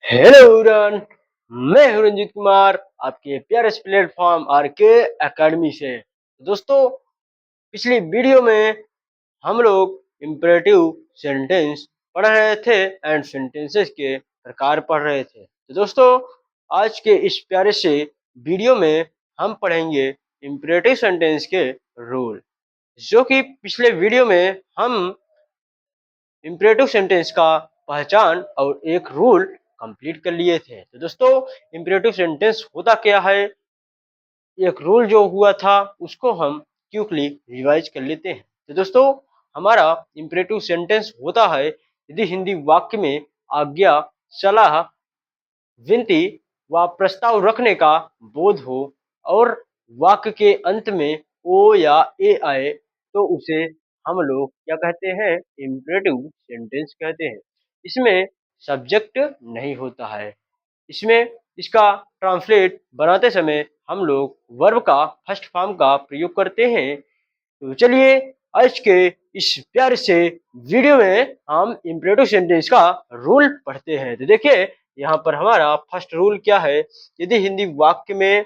Hello everyone, मैं हूं रंजीत कुमार आपके प्यारे से प्लेटफॉर्म आरके एकेडमी से। दोस्तों, पिछली वीडियो में हम लोग इंपरेटिव सेंटेंस पढ़ रहे थे एंड सेंटेंसेस के प्रकार पढ़ रहे थे। तो दोस्तों, आज के इस प्यारे से वीडियो में हम पढ़ेंगे इंपरेटिव सेंटेंस के रूल, जो कि पिछले वीडियो में हम इंपरेटिव सेंटेंस का पहचान और एक रूल कंप्लीट कर लिए थे। तो दोस्तों, इंपरेटिव सेंटेंस होता क्या है, एक रूल जो हुआ था उसको हम क्विकली रिवाइज कर लेते हैं। तो दोस्तों, हमारा इंपरेटिव सेंटेंस होता है यदि हिंदी वाक्य में आज्ञा, सलाह, विनती व प्रस्ताव रखने का बोध हो और वाक्य के अंत में ओ या ए आए तो उसे हम लोग क्या कहते हैं, इंपरेटिव सेंटेंस कहते हैं। इसमें सब्जेक्ट नहीं होता है। इसमें इसका ट्रांसलेट बनाते समय हम लोग वर्ब का फर्स्ट फॉर्म का प्रयोग करते हैं। तो चलिए, आज के इस प्यारे से वीडियो में हम इंपरेटिव सेंटेंस का रूल पढ़ते हैं। तो देखिए, यहाँ पर हमारा फर्स्ट रूल क्या है। यदि हिंदी वाक्य में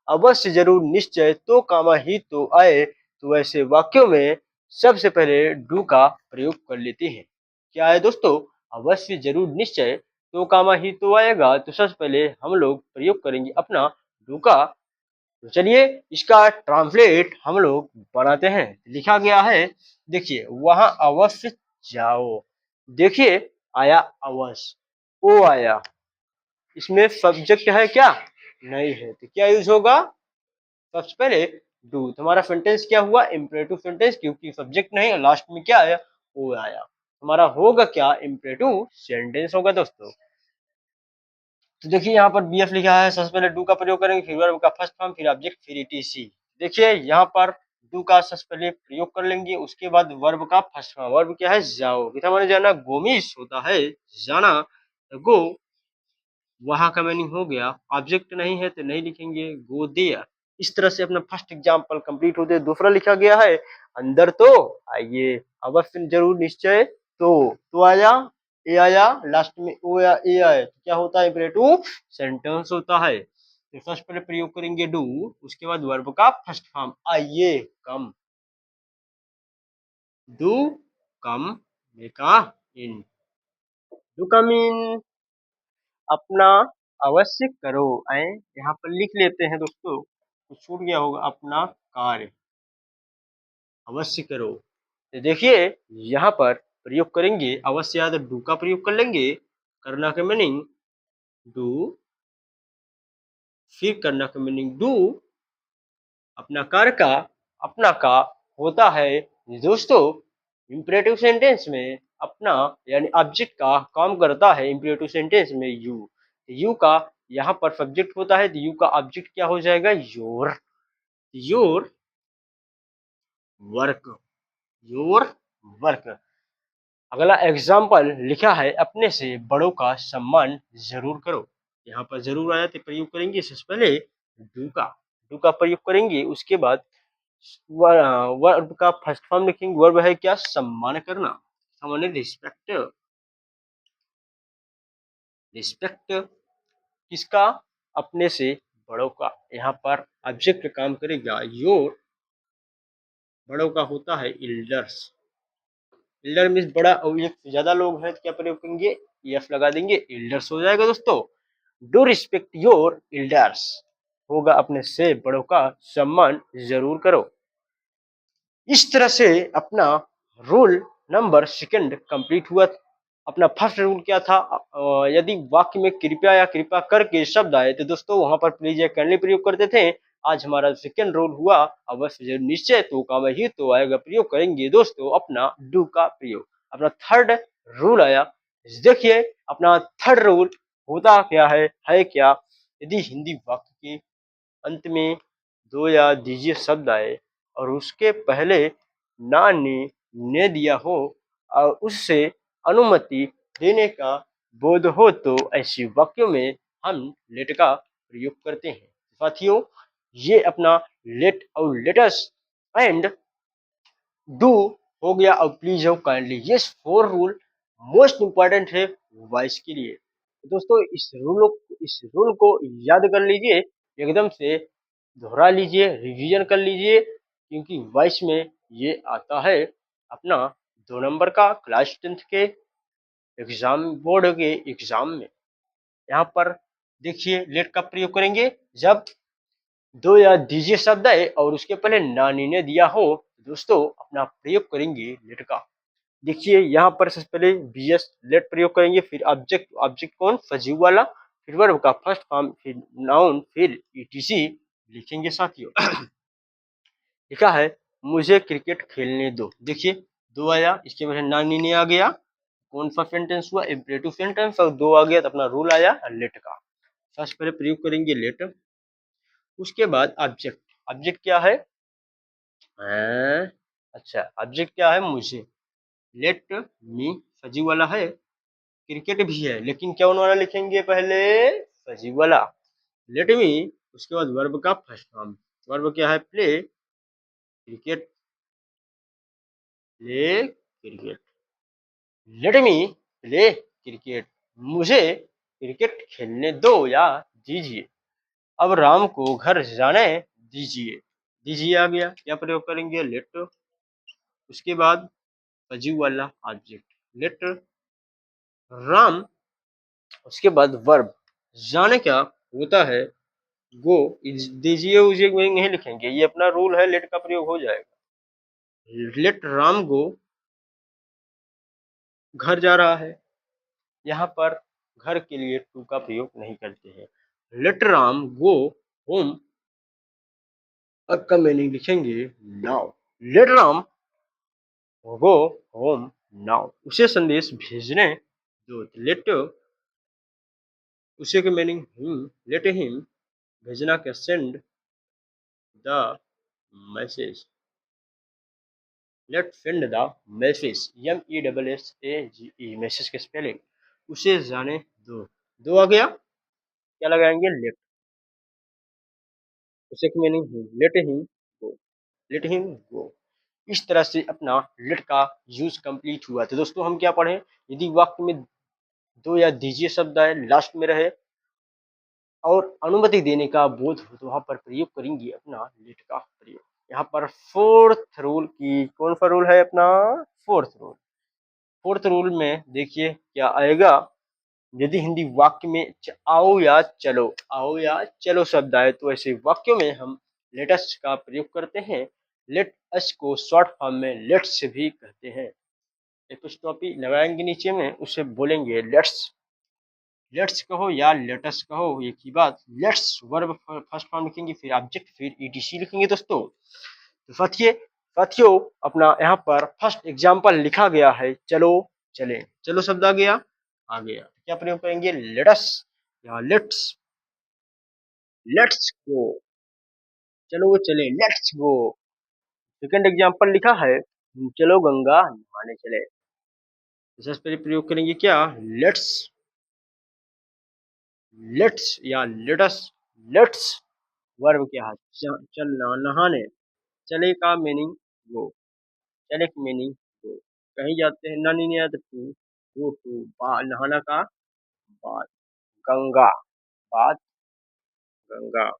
अवश्य, जरूर, निश्चय, तो, कामा, ही, तो आए तो ऐसे वाक्यों में सबसे पहले डू का प्रयोग कर लेते हैं। क्या है दोस्तों, अवश्य, जरूर, निश्चय, तो, कामा, ही, तो आएगा तो सबसे पहले हम लोग प्रयोग करेंगे अपना डू का। तो चलिए, इसका ट्रांसलेट हम लोग बनाते हैं। लिखा गया है, देखिए, वहां अवश्य जाओ। देखिए, आया अवश्य, ओ आया, इसमें सब्जेक्ट है क्या, नहीं है, तो क्या यूज होगा, सबसे पहले डू। तुम्हारा सेंटेंस क्या हुआ, इंपरेटिव सेंटेंस, क्योंकि सब्जेक्ट नहीं, लास्ट में क्या आया, ओ आया। हमारा होगा क्या, इंपरेटिव सेंटेंस होगा दोस्तों। तो देखिए, यहाँ पर बी एफ लिखा है, सबसे पहले डू का प्रयोग करेंगे, फिर वर्ब का फर्स्ट फॉर्म, फिर ऑब्जेक्ट, फिर ईटीसी। देखिए, यहाँ पर डू का सबसे पहले प्रयोग कर लेंगे, उसके बाद वर्ब का फर्स्ट फॉर्म। वर्ब क्या है, जाओ, कितना माने जाना, गोमिस होता है जाना, गो, वहां का मीनिंग हो गया। ऑब्जेक्ट नहीं है तो नहीं लिखेंगे, गो देयर। इस तरह से अपना फर्स्ट एग्जाम्पल कंप्लीट होते। दूसरा लिखा गया है, अंदर तो आइए, अवश्य, जरूर, निश्चय, तो आया, ए आया, लास्ट में ओ या ए आए तो क्या होता है, इंपरेटिव सेंटेंस होता है। तो फर्स्ट पहले प्रयोग करेंगे डू, उसके बाद वर्ब का फर्स्ट फॉर्म, आइए, कम, do come, make a in, do come इन, अपना अवश्य करो। आए, यहाँ पर लिख लेते हैं दोस्तों, तो छूट गया होगा, अपना कार्य अवश्य करो। तो देखिए, यहाँ पर प्रयोग करेंगे अवश्य, याद डू का प्रयोग कर लेंगे, करना का मीनिंग डू, फिर करना का मीनिंग डू, अपना कार्य का, अपना का होता है दोस्तों इंपरेटिव सेंटेंस में अपना, यानी ऑब्जेक्ट का काम करता है इंपरेटिव सेंटेंस में यू। यू का यहाँ पर सब्जेक्ट होता है, तो यू का ऑब्जेक्ट क्या हो जाएगा, your, your work, your work. अगला एग्जाम्पल लिखा है, अपने से बड़ों का सम्मान जरूर करो। यहाँ पर जरूर आया तो प्रयोग करेंगे, सबसे पहले डू का प्रयोग करेंगे, उसके बाद वर्ब का फर्स्ट फॉर्म लिखेंगे। वर्ब है क्या, सम्मान करना, सामान्य रिस्पेक्ट, रिस्पेक्ट किसका, अपने से बड़ों का। यहाँ पर ऑब्जेक्ट काम करेगा योर, बड़ों का होता है इल्डर्स। एल्डर मीन्स बड़ा, और एक से ज्यादा लोग हैं तो क्या प्रयोग करेंगे, एफ लगा देंगे, एल्डर्स हो जाएगा दोस्तों। डू रिस्पेक्ट योर एल्डर्स होगा, अपने से बड़ों का सम्मान जरूर करो। इस तरह से अपना रूल नंबर सेकंड कंप्लीट हुआ। अपना फर्स्ट रूल क्या था, यदि वाक्य में कृपया या कृपया करके शब्द आए तो दोस्तों वहां पर प्लीज या कैनली प्रयोग करते थे। आज हमारा सेकंड रूल हुआ, अवश्य, जरूर, निश्चय, तो, काम, ही, तो आएगा, प्रयोग करेंगे दोस्तों अपना डू का प्रयोग। अपना थर्ड रूल आया, देखिए, अपना थर्ड रूल होता क्या है क्या, यदि हिंदी वाक्य के अंत में दो या दीजिए शब्द आए और उसके पहले ना ने दिया हो और उससे अनुमति देने का बोध हो तो ऐसी वाक्यों में हम लेट का प्रयोग करते हैं। साथियों, ये अपना लेट और लेटस एंड डू हो गया और प्लीज हो, काइंडली, ये फोर रूल मोस्ट इंपॉर्टेंट है वॉइस के लिए। दोस्तों इस रूल को याद कर लीजिए, एकदम से दोहरा लीजिए, रिवीजन कर लीजिए, क्योंकि वॉइस में ये आता है अपना 2 नंबर का क्लास 10th के एग्जाम, बोर्ड के एग्जाम में। यहाँ पर देखिए लेट का प्रयोग करेंगे जब दो या दीजिए शब्द आए और उसके पहले नानी ने दिया हो, दोस्तों अपना प्रयोग करेंगे लेट का। देखिए यहाँ पर सबसे पहले बीएस लेट प्रयोग करेंगे, फिर ऑब्जेक्ट, ऑब्जेक्ट कौन, फजीव वाला, फिर वर्ब का फर्स्ट फॉर्म, फिर नाउन, फिर ईटीसी लिखेंगे साथियों। लिखा है मुझे क्रिकेट खेलने दो। देखिए दो आया, इसके वजह नानी ने आ गया, कौन सा सेंटेंस हुआ, इम्परेटिव सेंटेंस, और दो आ गया तो अपना रूल आया लेट का। सबसे पहले प्रयोग करेंगे लेट, उसके बाद ऑब्जेक्ट। ऑब्जेक्ट क्या है, अच्छा ऑब्जेक्ट क्या है, मुझे। लेट मी फजी वाला है, क्रिकेट भी है, लेकिन क्या वाला लिखेंगे पहले, फजी वाला। लेट मी, उसके बाद वर्ब का फर्स्ट फॉर्म, वर्ब क्या है, play cricket, play cricket. Let me play cricket, मुझे क्रिकेट खेलने दो या दीजिए। अब राम को घर जाने दीजिए। दीजिए आ गया, क्या प्रयोग करेंगे, लेट, उसके बाद फजी वाला ऑब्जेक्ट लेट राम, उसके बाद वर्ब, जाने क्या होता है, गो। दीजिए उसे नहीं लिखेंगे, ये अपना रूल है, लेट का प्रयोग हो जाएगा। लेट राम गो, घर जा रहा है, यहाँ पर घर के लिए टू का प्रयोग नहीं करते हैं। लेट राम गो होम, अब का मीनिंग लिखेंगे now. Let Ram go home now, उसे संदेश भेजने दो। लेट, उसे का मीनिंग हिम, लेट हिम, भेजना का send, the message, let send the message, MESSAGE, message के स्पेलिंग, उसे जाने दो। दो आ गया, क्या लगाएंगे, लेट, उसे की meaning him, let him go, let him go. इस तरह से अपना लेट का यूज कंप्लीट हुआ। तो दोस्तों हम क्या पढ़े, यदि वाक्य में दो या दीजिए शब्द आए, लास्ट में रहे और अनुमति देने का बोध हो, तो वहां पर प्रयोग करेंगे अपना लेट का प्रयोग। यहाँ पर फोर्थ रूल की, कौन सा रूल है अपना, फोर्थ रूल। फोर्थ रूल में देखिए क्या आएगा, यदि हिंदी वाक्य में आओ या चलो, आओ या चलो शब्द आए, तो ऐसे वाक्यों में हम लेटस का प्रयोग करते हैं। लेट अस को शॉर्ट फॉर्म में लेट्स भी कहते हैं। एपिस्ट्रोफी लगाएंगे नीचे में, उसे बोलेंगे लेट्स, लेट्स कहो या लेटस कहो एक ही बात। लेट्स वर्ब फर्स्ट फॉर्म लिखेंगे, फिर ऑब्जेक्ट, फिर ईटीसी लिखेंगे दोस्तों। तो साथियों अपना यहाँ पर फर्स्ट एग्जाम्पल लिखा गया है, चलो चले, चलो शब्द आ गया, आ गया, क्या प्रयोग करेंगे, लेटस या लेट्स, लेट्स गो, चलो वो चले, लेट्स गो। सेकंड एग्जाम्पल लिखा है, चलो गंगा नहाने चले, सबसे पहले प्रयोग करेंगे क्या, लेट्स, लेट्स या लेटस, लेट्स वर्ब क्या है, चलना, नहाने, चले का मीनिंग गो, चले का मीनिंग गो, कहीं जाते हैं, नानी ने आया तो टू, गो टू, नहाना का बात, गंगा, बात, गंगा,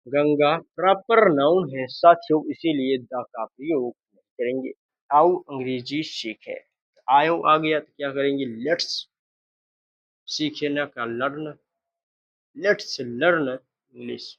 गंगा प्रॉपर नाउन है साथियों, इसीलिए द का प्रयोग करेंगे। आओ अंग्रेजी सीखे, आयो आ गया तो क्या करेंगे, लेट्स, सीखना का learn, let's learn English,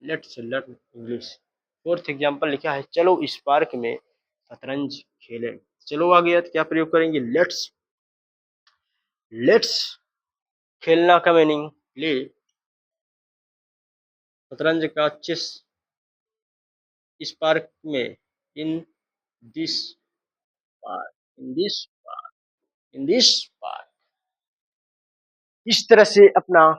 let's learn English. Fourth example लिखा है, चलो इस पार्क में शतरंज खेलें, चलो आ गया तो क्या प्रयोग करेंगे, लेट्स, लेट्स खेलना का मीनिंग प्ले, शतरंज का चेस, इस पार्क में, in this park, in this park, in this park. इस तरह से अपना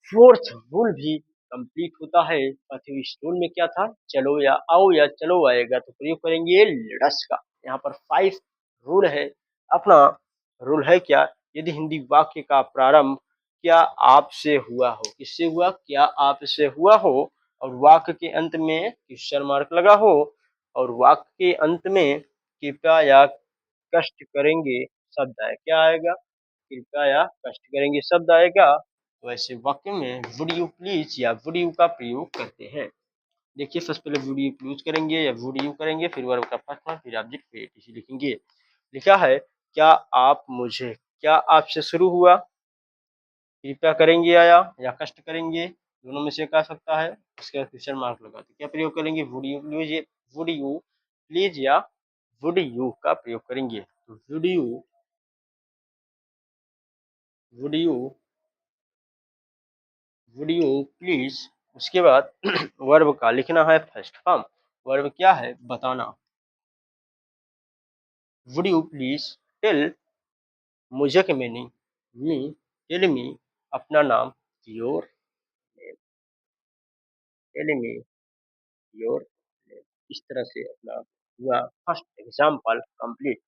फोर्थ रूल भी कंप्लीट होता है साथियों। इस रूल में क्या था, चलो या आओ या चलो आएगा तो प्रयोग करेंगे लेट्स का। यहाँ पर 5 रूल है अपना। रूल है क्या, यदि हिंदी वाक्य का प्रारंभ क्या आपसे हुआ हो, किससे हुआ, क्या आपसे हुआ हो, और वाक्य के अंत में क्वेश्चन मार्क लगा हो, और वाक्य के अंत में कृपया या कष्ट करेंगे शब्द आए, क्या आएगा? कृपया या कष्ट करेंगे शब्द आएगा। तो ऐसे वाक्य में वुड यू प्लीज या वुड यू का प्रयोग करते हैं। देखिए सबसे पहले वुड यू प्लीज करेंगे या वुड यू करेंगे, फिर वर्ब का फर्स्ट फॉर्म, फिर ऑब्जेक्ट, फिर एटीसी लिखेंगे। लिखा है क्या आप मुझे, क्या आपसे शुरू हुआ, कृपया करेंगे आया या कष्ट करेंगे, दोनों में से एक आ सकता है। उसके बाद क्वेश्चन मार्क लगा तो क्या प्रयोग करेंगे? Would you please, would you please या वुड यू का प्रयोग करेंगे। तो would you would you please. उसके बाद वर्ब का लिखना है फर्स्ट फॉर्म। वर्ब क्या है? बताना। वुड यू प्लीज टेल, मुझे के मीनिंग मी, टेल मी अपना नाम, your name, tell me your name. इस तरह से अपना हुआ फर्स्ट एग्जाम्पल कंप्लीट।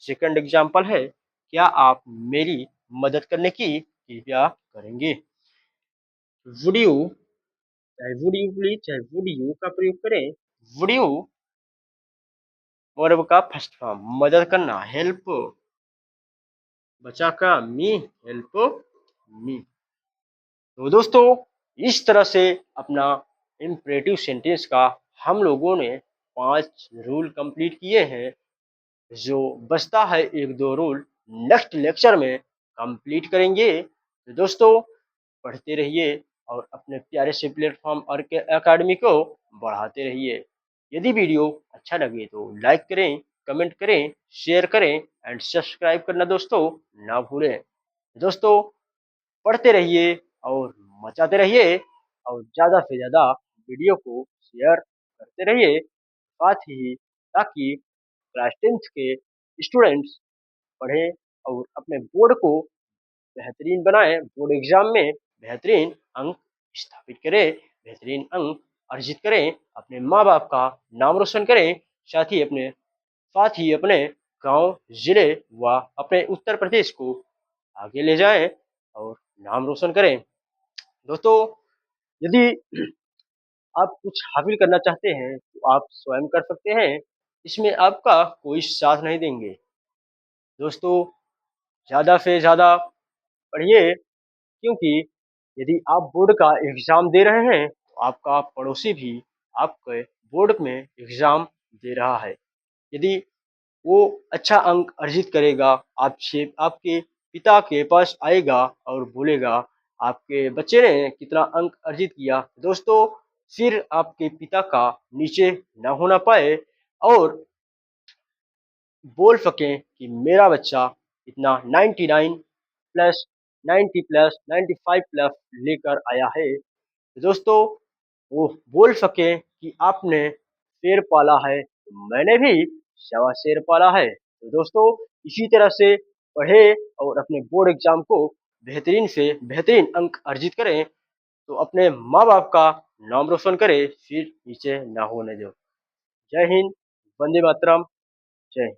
सेकंड एग्जाम्पल है क्या आप मेरी मदद करने की कृपया करेंगे। वुड यू, चाहे वुड यू प्लीज चाहे वुड यू का प्रयोग करें। वुड यू वर्ब का फर्स्ट फॉर्म, मदद करना हेल्प, बचा का मी, हेल्प मी। तो दोस्तों इस तरह से अपना इम्परेटिव सेंटेंस का हम लोगों ने 5 रूल कंप्लीट किए हैं। जो बचता है एक दो रूल नेक्स्ट लेक्चर में कंप्लीट करेंगे। तो दोस्तों पढ़ते रहिए और अपने प्यारे से प्लेटफॉर्म और के अकेडमी को बढ़ाते रहिए। यदि वीडियो अच्छा लगे तो लाइक करें, कमेंट करें, शेयर करें एंड सब्सक्राइब करना दोस्तों ना भूलें। दोस्तों पढ़ते रहिए और मचाते रहिए और ज़्यादा से ज़्यादा वीडियो को शेयर करते रहिए, साथ ही ताकि क्लास 10th के स्टूडेंट्स पढ़ें और अपने बोर्ड को बेहतरीन बनाएं, बोर्ड एग्जाम में बेहतरीन अंक स्थापित करें, बेहतरीन अंक अर्जित करें, अपने माँ बाप का नाम रोशन करें, साथ ही अपने गांव, जिले व अपने उत्तर प्रदेश को आगे ले जाएं और नाम रोशन करें। दोस्तों यदि आप कुछ हासिल करना चाहते हैं तो आप स्वयं कर सकते हैं, इसमें आपका कोई साथ नहीं देंगे। दोस्तों ज़्यादा से ज़्यादा पढ़िए, क्योंकि यदि आप बोर्ड का एग्ज़ाम दे रहे हैं तो आपका पड़ोसी भी आपके बोर्ड में एग्ज़ाम दे रहा है। यदि वो अच्छा अंक अर्जित करेगा, आपसे आपके पिता के पास आएगा और बोलेगा आपके बच्चे ने कितना अंक अर्जित किया, दोस्तों फिर आपके पिता का नीचे न होना पाए और बोल सकें कि मेरा बच्चा इतना 99 प्लस 90 प्लस 95 प्लस लेकर आया है। तो दोस्तों वो बोल सके कि आपने शेर पाला है तो मैंने भी सवा शेर पाला है। तो दोस्तों इसी तरह से पढ़े और अपने बोर्ड एग्जाम को बेहतरीन से बेहतरीन अंक अर्जित करें, तो अपने माँ बाप का नाम रोशन करें, फिर नीचे ना होने दो। जय हिंद, वंदे मातरम, जय हिंद।